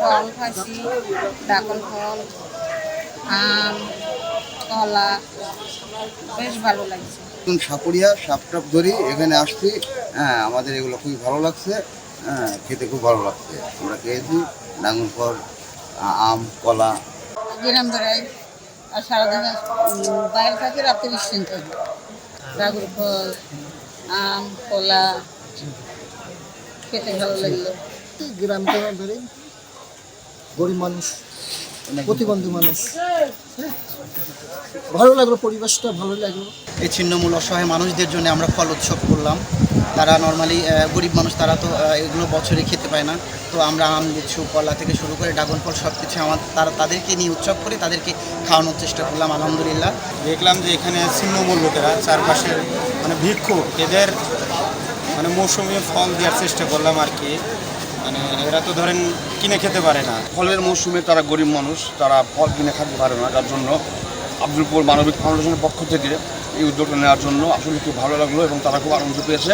ফল খাইছি, ডাকল ফল, আম, কলা, বেশ ভালো লাগছে। সাপুরিয়া সাপটাপ ধরি এখানে আসছি। হ্যাঁ, আমাদের এগুলো খুবই ভালো লাগছে। হ্যাঁ, খেতে খুব ভালো লাগছে। আমরা খেয়েছি ডাঙ্গর ফল, আম, কলা। গ্রাম বেড়াই আর সারাদিন বাইরে থাকি, রাতে বৃষ্টি থাকি। ডাগর ফল, আম, কলা খেতে ভালো লাগলো। গ্রাম বেড়াই, গরিব মানুষ, প্রতিবন্ধী মানুষ, ভালো লাগলো, পরিবেশটা ভালো লাগলো। এই ছিন্নমূল অসহায় মানুষদের জন্য আমরা ফল উৎসব করলাম। তারা নর্মালি গরিব মানুষ, তারা তো এগুলো বছরে খেতে পায় না। তো আমরা আম, লিচু, কলা থেকে শুরু করে ড্রাগন ফল সব কিছু তাদেরকে নিয়ে উৎসব করে তাদেরকে খাওয়ানোর চেষ্টা করলাম। আলহামদুলিল্লাহ দেখলাম যে এখানে ছিন্নমূল লোকেরা চারপাশের ভিক্ষুক, এদের মৌসুমি ফল দেওয়ার চেষ্টা করলাম আর কি। এরা তো ধরেন কিনে খেতে পারে না। ফলের মৌসুমে তারা গরিব মানুষ, তারা ফল কিনে খেতে পারে না, যার জন্য আব্দুলপুর মানবিক ফাউন্ডেশনের পক্ষ থেকে এই উদ্যোগটা নেওয়ার জন্য আসলে খুব ভালো লাগলো এবং তারা খুব আনন্দ পেয়েছে।